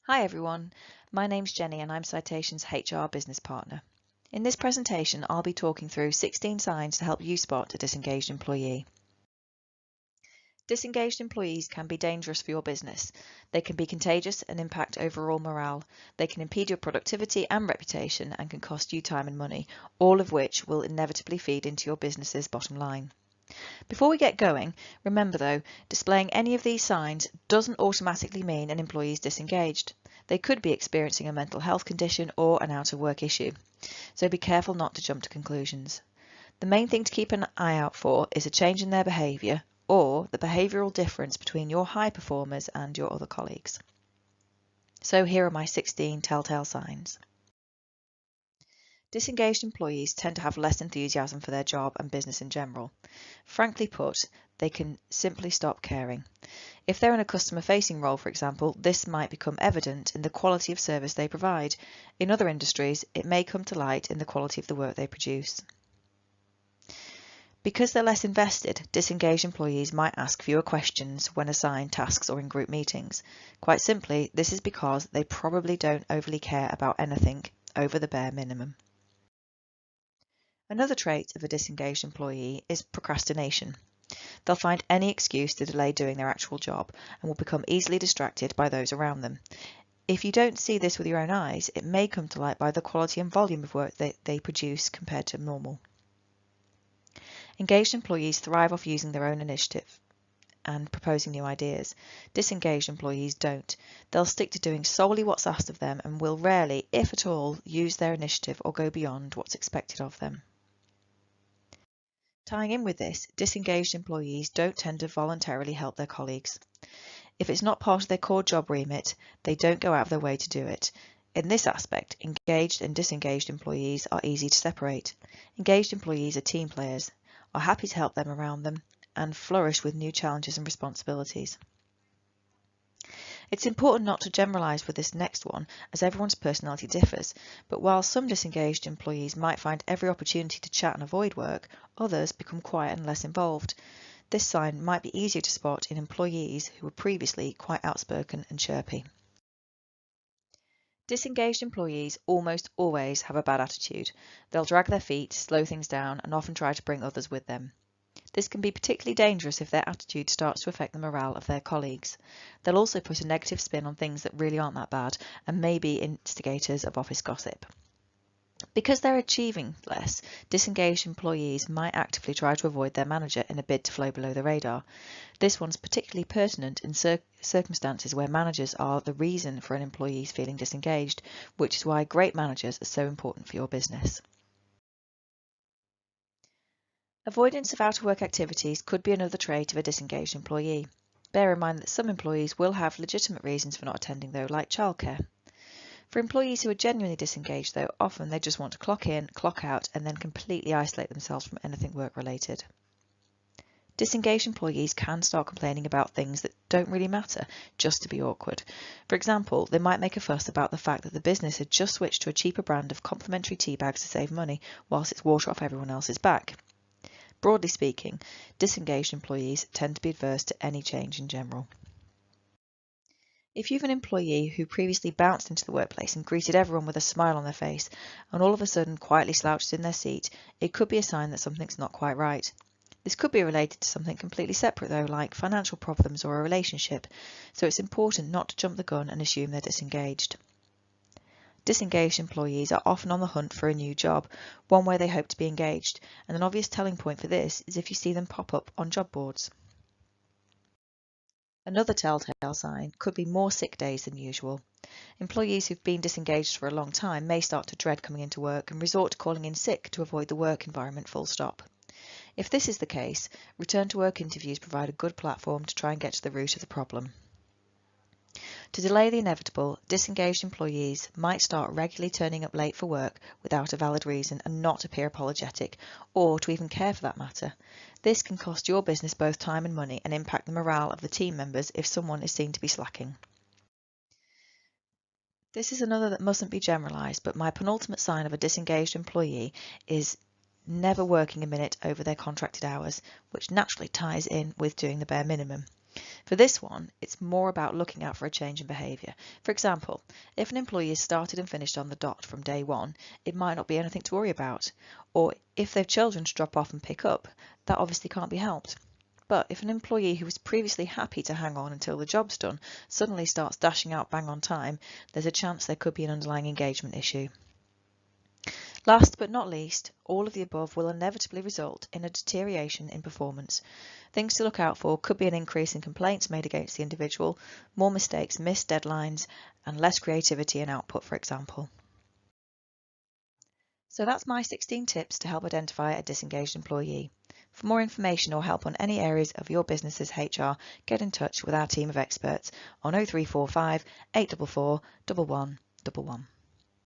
Hi everyone, my name's Jenny and I'm Citation's HR business partner. In this presentation, I'll be talking through 16 signs to help you spot a disengaged employee. Disengaged employees can be dangerous for your business. They can be contagious and impact overall morale. They can impede your productivity and reputation and can cost you time and money, all of which will inevitably feed into your business's bottom line. Before we get going, remember though, displaying any of these signs doesn't automatically mean an employee is disengaged. They could be experiencing a mental health condition or an out of work issue, so be careful not to jump to conclusions. The main thing to keep an eye out for is a change in their behaviour or the behavioural difference between your high performers and your other colleagues. So here are my 16 telltale signs. Disengaged employees tend to have less enthusiasm for their job and business in general. Frankly put, they can simply stop caring. If they're in a customer-facing role, for example, this might become evident in the quality of service they provide. In other industries, it may come to light in the quality of the work they produce. Because they're less invested, disengaged employees might ask fewer questions when assigned tasks or in group meetings. Quite simply, this is because they probably don't overly care about anything over the bare minimum. Another trait of a disengaged employee is procrastination. They'll find any excuse to delay doing their actual job and will become easily distracted by those around them. If you don't see this with your own eyes, it may come to light by the quality and volume of work that they produce compared to normal. Engaged employees thrive off using their own initiative and proposing new ideas. Disengaged employees don't. They'll stick to doing solely what's asked of them and will rarely, if at all, use their initiative or go beyond what's expected of them. Tying in with this, disengaged employees don't tend to voluntarily help their colleagues. If it's not part of their core job remit, they don't go out of their way to do it. In this aspect, engaged and disengaged employees are easy to separate. Engaged employees are team players, are happy to help them around them, and flourish with new challenges and responsibilities. It's important not to generalise with this next one, as everyone's personality differs, but while some disengaged employees might find every opportunity to chat and avoid work, others become quiet and less involved. This sign might be easier to spot in employees who were previously quite outspoken and chirpy. Disengaged employees almost always have a bad attitude. They'll drag their feet, slow things down, and often try to bring others with them. This can be particularly dangerous if their attitude starts to affect the morale of their colleagues. They'll also put a negative spin on things that really aren't that bad and may be instigators of office gossip. Because they're achieving less, disengaged employees might actively try to avoid their manager in a bid to flow below the radar. This one's particularly pertinent in circumstances where managers are the reason for an employee's feeling disengaged, which is why great managers are so important for your business. Avoidance of out-of-work activities could be another trait of a disengaged employee. Bear in mind that some employees will have legitimate reasons for not attending though, like childcare. For employees who are genuinely disengaged though, often they just want to clock in, clock out, and then completely isolate themselves from anything work-related. Disengaged employees can start complaining about things that don't really matter, just to be awkward. For example, they might make a fuss about the fact that the business had just switched to a cheaper brand of complimentary tea bags to save money, whilst it's water off everyone else's back. Broadly speaking, disengaged employees tend to be adverse to any change in general. If you have an employee who previously bounced into the workplace and greeted everyone with a smile on their face and all of a sudden quietly slouched in their seat, it could be a sign that something's not quite right. This could be related to something completely separate though, like financial problems or a relationship, so it's important not to jump the gun and assume they're disengaged. Disengaged employees are often on the hunt for a new job, one where they hope to be engaged, and an obvious telling point for this is if you see them pop up on job boards. Another telltale sign could be more sick days than usual. Employees who've been disengaged for a long time may start to dread coming into work and resort to calling in sick to avoid the work environment full stop. If this is the case, return to work interviews provide a good platform to try and get to the root of the problem. To delay the inevitable, disengaged employees might start regularly turning up late for work without a valid reason and not appear apologetic, or to even care for that matter. This can cost your business both time and money and impact the morale of the team members if someone is seen to be slacking. This is another that mustn't be generalised, but my penultimate sign of a disengaged employee is never working a minute over their contracted hours, which naturally ties in with doing the bare minimum. For this one, it's more about looking out for a change in behaviour. For example, if an employee is started and finished on the dot from day one, it might not be anything to worry about. Or if they've children to drop off and pick up, that obviously can't be helped. But if an employee who was previously happy to hang on until the job's done suddenly starts dashing out bang on time, there's a chance there could be an underlying engagement issue. Last but not least, all of the above will inevitably result in a deterioration in performance. Things to look out for could be an increase in complaints made against the individual, more mistakes, missed deadlines, and less creativity and output, for example. So that's my 16 tips to help identify a disengaged employee. For more information or help on any areas of your business's HR, get in touch with our team of experts on 0345 844 1111.